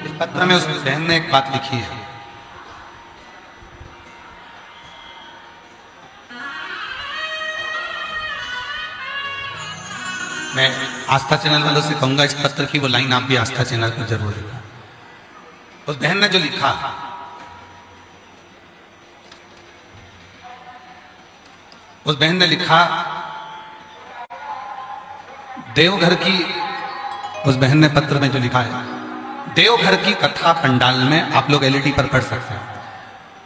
इस पत्र में उस बहन ने एक बात लिखी है, मैं आस्था चैनल वालों से कहूंगा इस पत्र की वो लाइन आप भी आस्था चैनल पर जरूर लिखा। उस बहन ने जो लिखा, उस बहन ने लिखा देवघर की, उस बहन ने पत्र में जो लिखा है, देवघर की कथा पंडाल में, आप लोग एलईडी पर पढ़ सकते हैं।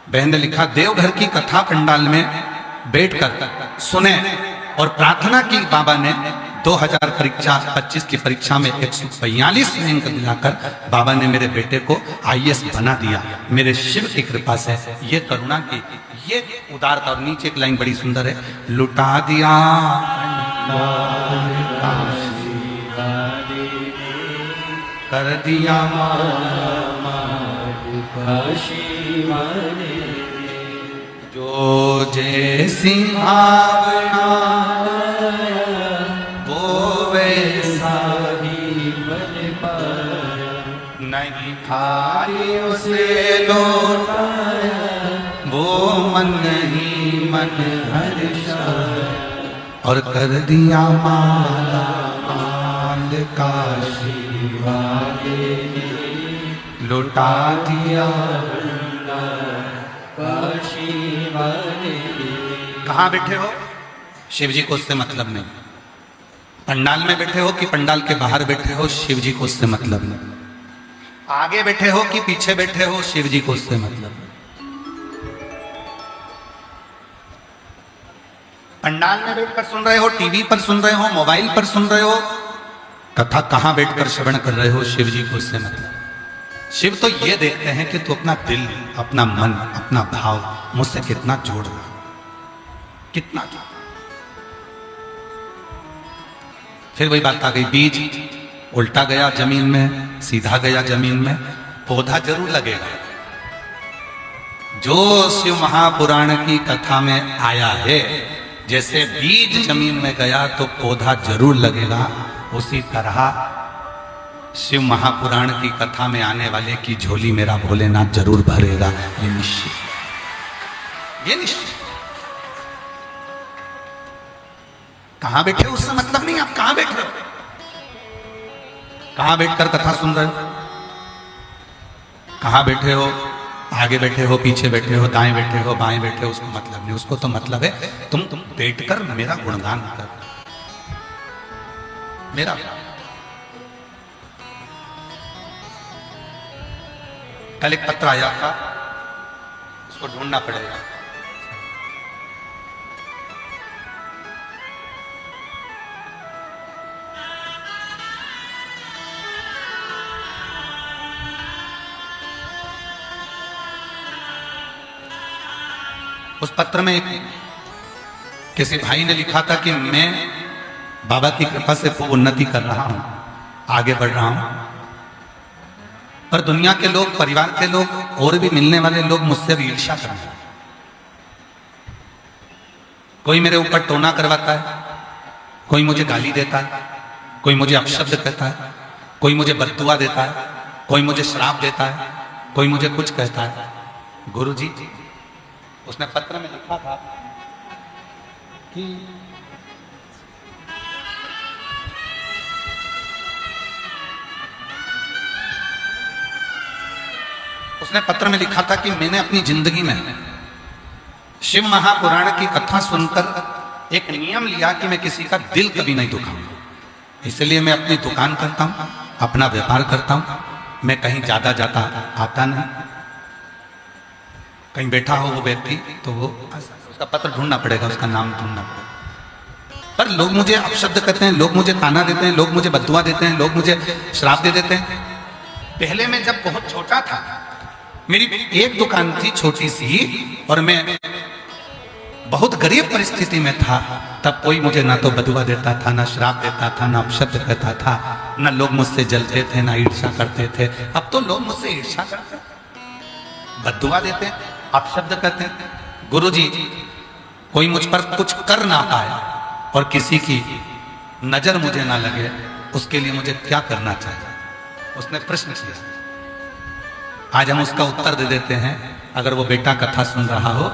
बहन ने लिखा देवघर की कथा पंडाल में बैठकर सुने और प्रार्थना की बाबा ने 2025 की परीक्षा में 142 रैंक दिलाकर बाबा ने मेरे बेटे को आईएएस बना दिया, मेरे शिव की कृपा से। ये करुणा की, ये उदारता। और नीचे एक लाइन बड़ी सुंदर है, लुटा दिया कर दिया जो जैसी भावना वो वैसा ही बन पाया, नहीं खाली उसे लौटाया वो मन नहीं मन हर्षाया, और कर दिया माला माल काशी वाले लुटा दिया काशी वाले। कहाँ बैठे हो, शिव जी को उससे मतलब नहीं। पंडाल में बैठे हो कि पंडाल के बाहर बैठे हो, शिव जी को उससे मतलब नहीं। आगे बैठे हो कि पीछे बैठे हो, शिव जी को उससे मतलब नहीं। पंडाल में बैठकर सुन रहे हो, टीवी पर सुन रहे हो, मोबाइल पर सुन रहे हो, कथा कहां बैठकर श्रवण कर रहे हो, शिव जी को उससे मतलब। शिव तो ये देखते हैं कि तू अपना दिल, अपना मन, अपना भाव मुझसे कितना जोड़ रहा, कितना जोड़। फिर वही बात आ गई, बीज उल्टा गया जमीन में, सीधा गया जमीन में, पौधा जरूर लगेगा। जो शिव महापुराण की कथा में आया है, जैसे बीज जमीन में गया तो पौधा जरूर लगेगा, उसी तरह शिव महापुराण की कथा में आने वाले की झोली मेरा भोलेनाथ जरूर भरेगा। ये निश्चित, ये निश्चित। कहां बैठे हो उससे मतलब नहीं, आप कहां बैठे हो, कहां बैठकर कथा सुन रहे हो, कहां बैठे हो, आगे बैठे हो, पीछे बैठे हो, दाएं बैठे हो, बाएं बैठे हो, उसको मतलब नहीं। उसको तो मतलब है तुम बैठकर मेरा गुणगान कर, मेरा। कल एक पत्र आया था, उसको ढूंढना पड़ेगा। उस पत्र में किसी भाई ने लिखा था कि मैं बाबा की कृपा से खूब उन्नति कर रहा हूं, आगे बढ़ रहा हूं, पर दुनिया के लोग, परिवार के लोग और भी मिलने वाले लोग मुझसे ईर्ष्या कर रहे हैं। कोई मेरे ऊपर टोना करवाता है, कोई मुझे गाली देता है, कोई मुझे अपशब्द कहता है, कोई मुझे बद्दुआ देता है, कोई मुझे श्राप देता है, कोई मुझे कुछ कहता है। गुरुजी, उसने पत्र में लिखा था कि उसने पत्र में लिखा था कि मैंने अपनी जिंदगी में शिव महापुराण की कथा सुनकर एक नियम लिया कि मैं किसी का दिल कभी नहीं दुखाऊंगा। इसलिए मैं अपनी दुकान करता हूं, अपना व्यापार करता हूं, मैं कहीं ज्यादा जाता आता नहीं। कहीं बैठा हो वो व्यक्ति तो वो, उसका पत्र ढूंढना पड़ेगा, उसका नाम ढूंढना पड़ेगा। पर लोग मुझे अपशब्द कहते हैं, लोग मुझे ताना देते हैं, लोग मुझे बद्दुआ देते हैं, लोग मुझे श्राप दे देते हैं। पहले मैं जब बहुत छोटा था, मेरी एक दुकान थी छोटी सी, और मैं बहुत गरीब परिस्थिति में था, तब कोई मुझे ना तो बदुआ देता था, ना श्राप देता था, ना अपशब्द कहता था, ना लोग मुझसे जलते थे, ना ईर्ष्या करते थे। अब तो लोग मुझसे ईर्ष्या करते, बदुआ देते, अपशब्द कहते हैं। गुरुजी, कोई मुझ पर कुछ कर ना पाए और किसी की नजर मुझे ना लगे, उसके लिए मुझे क्या करना चाहिए? उसने प्रश्न किया। आज हम उसका उत्तर दे देते हैं। अगर वो बेटा कथा सुन रहा हो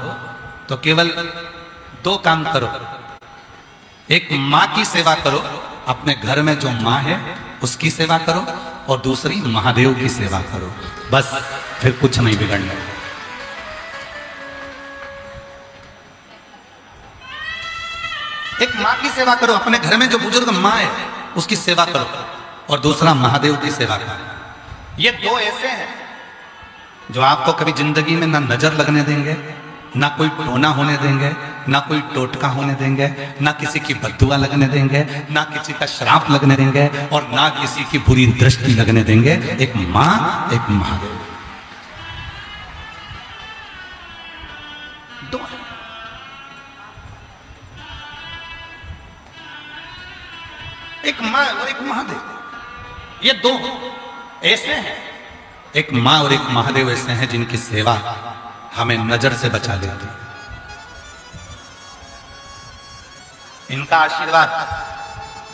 तो केवल 2 काम करो। एक, मां की सेवा करो, अपने घर में जो मां है उसकी सेवा करो, और दूसरी महादेव की सेवा करो। बस, फिर कुछ नहीं बिगड़ना। एक मां की सेवा करो, अपने घर में जो बुजुर्ग मां है उसकी सेवा करो, और दूसरा महादेव की सेवा करो। ये 2 ऐसे हैं जो आपको कभी जिंदगी में ना नजर लगने देंगे, ना कोई टोना होने देंगे, ना कोई टोटका होने देंगे, ना किसी की बद्दुआ लगने देंगे, ना किसी का श्राप लगने देंगे, और ना किसी की बुरी दृष्टि लगने देंगे। एक मां, एक महादेव। 2 है। एक मां और एक महादेव। ये 2 ऐसे हैं। एक मां और एक महादेव ऐसे हैं जिनकी सेवा हमें नजर से बचा लेती है। इनका आशीर्वाद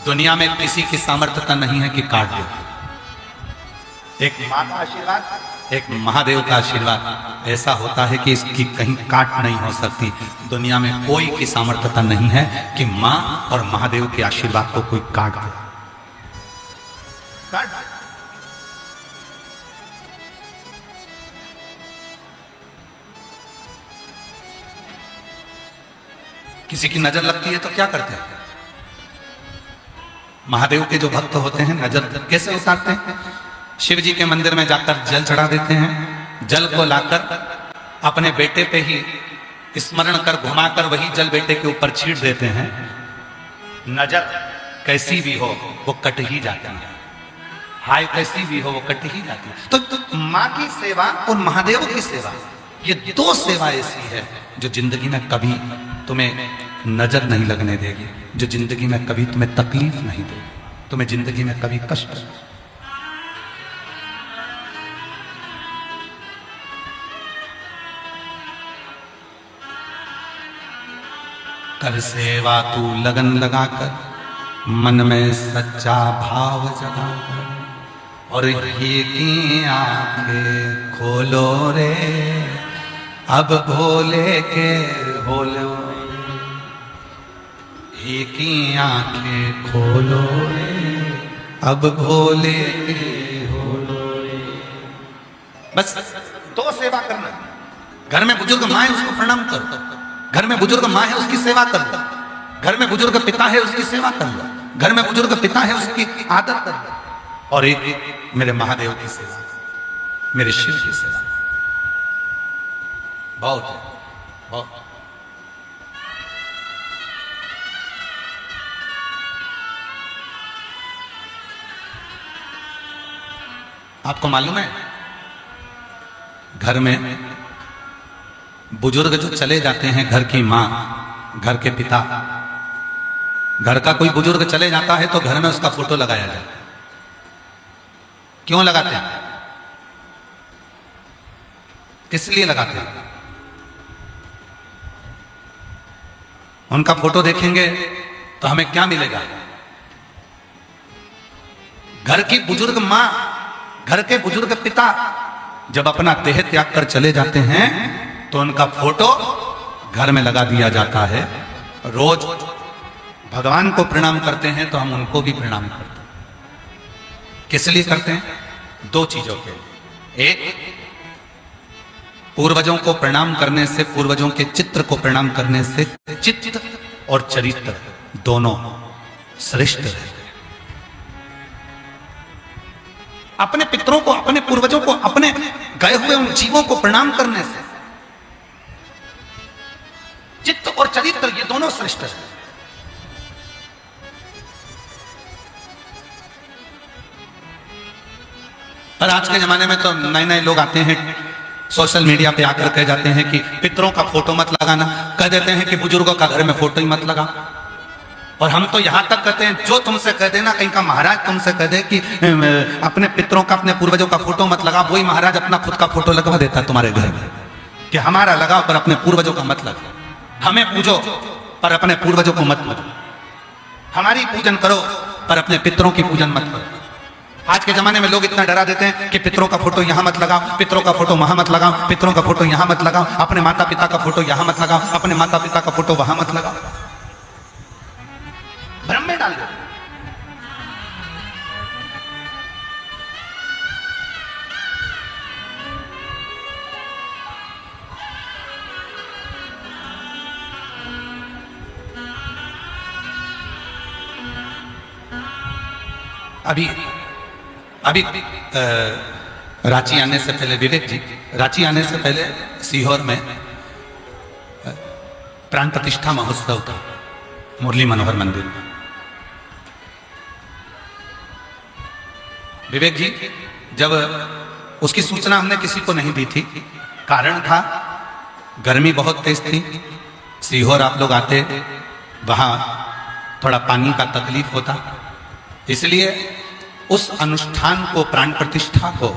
दुनिया में किसी की सामर्थ्यता नहीं है कि काट दो। एक मां का आशीर्वाद, एक महादेव का आशीर्वाद ऐसा होता है कि इसकी कहीं काट नहीं हो सकती। दुनिया में कोई की सामर्थ्यता नहीं है कि मां और महादेव के आशीर्वाद को कोई काट दे। किसी की नजर लगती है तो क्या करते हैं? महादेव के जो भक्त होते हैं नजर कैसे उतारते हैं? शिव जी के मंदिर में जाकर जल चढ़ा देते हैं। जल को लाकर अपने बेटे पे ही स्मरण कर घुमाकर वही जल बेटे के ऊपर छीट देते हैं। नजर कैसी भी हो वो कट ही जाती है। हाय कैसी भी हो वो कट ही जाती है। तो मां की सेवा और महादेव की सेवा, ये 2 सेवा ऐसी है जो जिंदगी में कभी तुम्हें नजर नहीं लगने देगी, जो जिंदगी में कभी तुम्हें तकलीफ नहीं देगी, तुम्हें जिंदगी में कभी कष्ट नहीं। कर सेवा तू लगन लगाकर, मन में सच्चा भाव जगाकर, और ये की आंखें खोलो रे, अब भोले के भोलो, ये की आंखें खोलो रे, अब भोले के भोलो रे। बस 2 सेवा करना। घर में बुजुर्ग माँ है उसको प्रणाम करो, घर में बुजुर्ग माँ है उसकी सेवा कर लो, घर में बुजुर्ग पिता है उसकी सेवा कर लो, घर में बुजुर्ग पिता है उसकी आदर कर लो, और एक मेरे महादेव की सेवा, मेरे शिव की सेवा। बहुत है, बहुत। आपको मालूम है घर में बुजुर्ग जो चले जाते हैं, घर की मां, घर के पिता, घर का कोई बुजुर्ग चले जाता है तो घर में उसका फोटो लगाया जाता है। क्यों लगाते हैं? किस लिए लगाते हैं? उनका फोटो देखेंगे तो हमें क्या मिलेगा? घर की बुजुर्ग मां, घर के बुजुर्ग पिता जब अपना देह त्याग कर चले जाते हैं तो उनका फोटो घर में लगा दिया जाता है। रोज भगवान को प्रणाम करते हैं तो हम उनको भी प्रणाम करते हैं। किस लिए करते हैं? 2 चीजों के लिए। एक, पूर्वजों को प्रणाम करने से, पूर्वजों के चित्र को प्रणाम करने से चित्त और चरित्र दोनों श्रेष्ठ रहते हैं। अपने पितरों को, अपने पूर्वजों को, अपने गए हुए उन जीवों को प्रणाम करने से चित्त और चरित्र ये दोनों श्रेष्ठ हैं। पर आज के जमाने में तो नए नए लोग आते हैं, सोशल मीडिया पे आकर कह जाते हैं कि पितरों का फोटो मत लगाना, कह देते हैं कि बुजुर्गों का घर में फोटो ही मत लगा। और हम तो यहां तक कहते हैं, जो तुमसे कह देना, कहीं का महाराज तुमसे कह दे कि अपने पितरों का, अपने पूर्वजों का फोटो मत लगा, वही महाराज अपना खुद का फोटो लगवा देता है तुम्हारे घर में कि हमारा लगाओ पर अपने पूर्वजों का मत लगाओ, हमें पूजो पर अपने पूर्वजों को मत पूजो, हमारी पूजन करो पर अपने पितरों की पूजन मत करो। आज के जमाने में लोग इतना डरा देते हैं कि पितरों का फोटो यहां मत लगाओ, पितरों का फोटो वहां मत लगाओ, पितरों का फोटो यहां मत लगाओ, अपने माता पिता का फोटो यहां मत लगाओ, अपने माता पिता का फोटो वहां मत लगाओ, भ्रम में डाल दो। अभी रांची आने से पहले, विवेक जी, रांची आने से पहले सीहोर में प्राण प्रतिष्ठा महोत्सव था मुरली मनोहर मंदिर में। विवेक जी, जब उसकी सूचना हमने किसी को नहीं दी थी, कारण था गर्मी बहुत तेज थी, सीहोर आप लोग आते, वहां थोड़ा पानी का तकलीफ होता, इसलिए उस अनुष्ठान को, प्राण प्रतिष्ठा को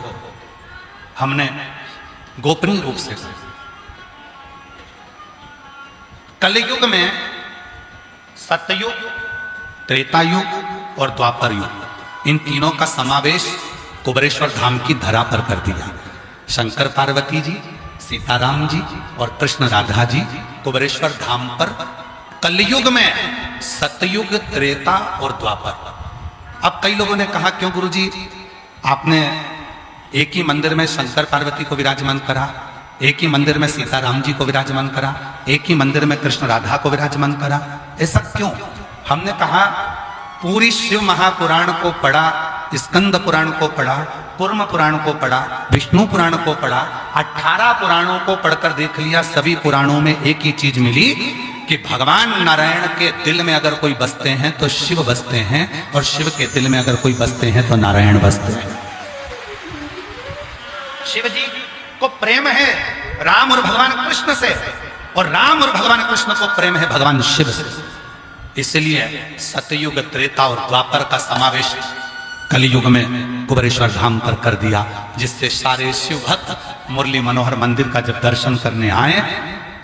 हमने गोपनीय रूप से, कलयुग में सतयुग, त्रेतायुग और द्वापर युग, इन तीनों का समावेश कुबेरेश्वर धाम की धरा पर कर दिया। शंकर पार्वती जी, सीताराम जी और कृष्ण राधा जी कुबेरेश्वर धाम पर कलयुग में सतयुग, त्रेता और द्वापर। अब कई लोगों ने कहा, क्यों गुरुजी आपने एक ही मंदिर में शंकर पार्वती को विराजमान करा, एक ही मंदिर में सीताराम जी को विराजमान करा, एक ही मंदिर में कृष्ण राधा को विराजमान करा, ऐसा क्यों? हमने कहा पूरी शिव महापुराण को पढ़ा, स्कंद पुराण को पढ़ा, कूर्म पुराण को पढ़ा, विष्णु पुराण को पढ़ा, 18 पुराणों को पढ़कर देख लिया, सभी पुराणों में एक ही चीज मिली कि भगवान नारायण के दिल में अगर कोई बसते हैं तो शिव बसते हैं, और शिव के दिल में अगर कोई बसते हैं तो नारायण बसते हैं। शिव जी को प्रेम है राम और भगवान कृष्ण से, और राम और भगवान कृष्ण को प्रेम है भगवान शिव से। इसलिए सतयुग, त्रेता और द्वापर का समावेश कलयुग में कुबेरेश्वर धाम पर कर दिया, जिससे सारे शिव भक्त मुरली मनोहर मंदिर का जब दर्शन करने आए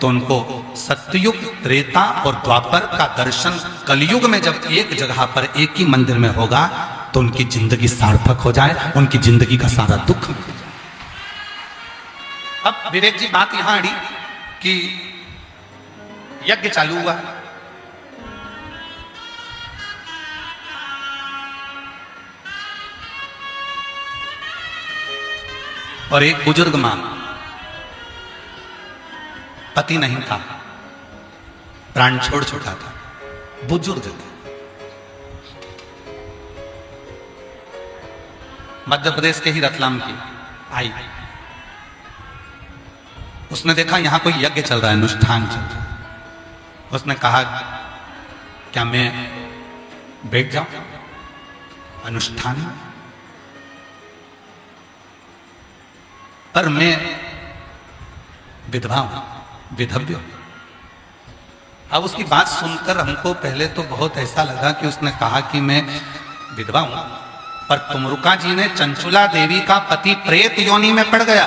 तो उनको सतयुग, त्रेता और द्वापर का दर्शन कलयुग में जब एक जगह पर, एक ही मंदिर में होगा, तो उनकी जिंदगी सार्थक हो जाए, उनकी जिंदगी का सारा दुख मिट जाए। अब विवेक जी, बात यहां अड़ी कि यज्ञ चालू हुआ, और एक बुजुर्ग मां, पति नहीं था, प्राण छोड़ चुका था, बुजुर्ग थे, मध्य प्रदेश के ही रतलाम की आई। उसने देखा यहां कोई यज्ञ चल रहा है, अनुष्ठान चल रहा है। उसने कहा, क्या मैं बैठ जाऊं अनुष्ठान में? पर मैं विधवा हूं, विधव्य हूं। अब उसकी बात सुनकर हमको पहले तो बहुत ऐसा लगा कि उसने कहा कि मैं विधवा हूं, पर तुमरुका जी ने चंचुला देवी का पति प्रेत योनि में पड़ गया,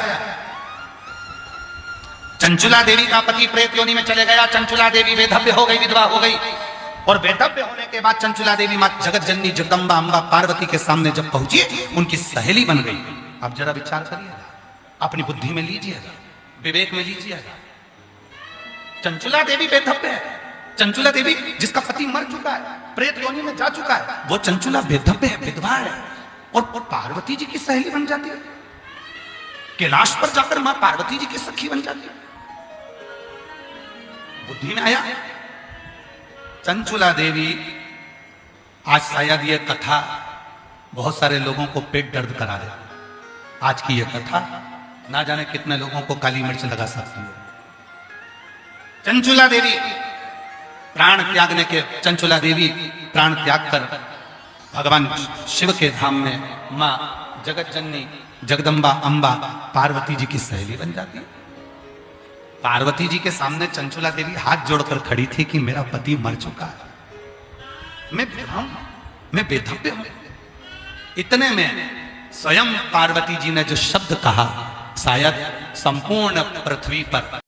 चंचुला देवी का पति प्रेत योनि में चले गया, चंचुला देवी वेधव्य हो गई, विधवा हो गई, और वेधव्य होने के बाद चंचुला देवी मां जगत जननी जगदम्बा अम्बा पार्वती के सामने जब पहुंची, उनकी सहेली बन गई। अब जरा विचार करिएगा, अपनी बुद्धि में लीजिएगा, विवेक में लीजिएगा। चंचुला देवी वेधव्य है, चंचुला देवी जिसका पति मर चुका है, प्रेत योनि में जा चुका है, वो चंचुला वेधव्य है, विधवा है, और पार्वती जी की सहेली बन जाती है, कैलाश पर जाकर मां पार्वती जी की सखी बन जाती है। बुद्धि में आया। चंचुला देवी, आज शायद ये कथा बहुत सारे लोगों को पेट दर्द करा दे। आज की ये कथा ना जाने कितने लोगों को काली मिर्च लगा सकती है। चंचुला देवी प्राण त्यागने के, चंचुला देवी प्राण त्याग कर भगवान शिव के धाम में मां जगत जननी जगदम्बा अम्बा पार्वती जी की सहेली बन जाती है। पार्वती जी के सामने चंचुला देवी हाथ जोड़कर खड़ी थी कि मेरा पति मर चुका है, मैं बेधव्य हूं। इतने में स्वयं पार्वती जी ने जो शब्द कहा, शायद संपूर्ण पृथ्वी पर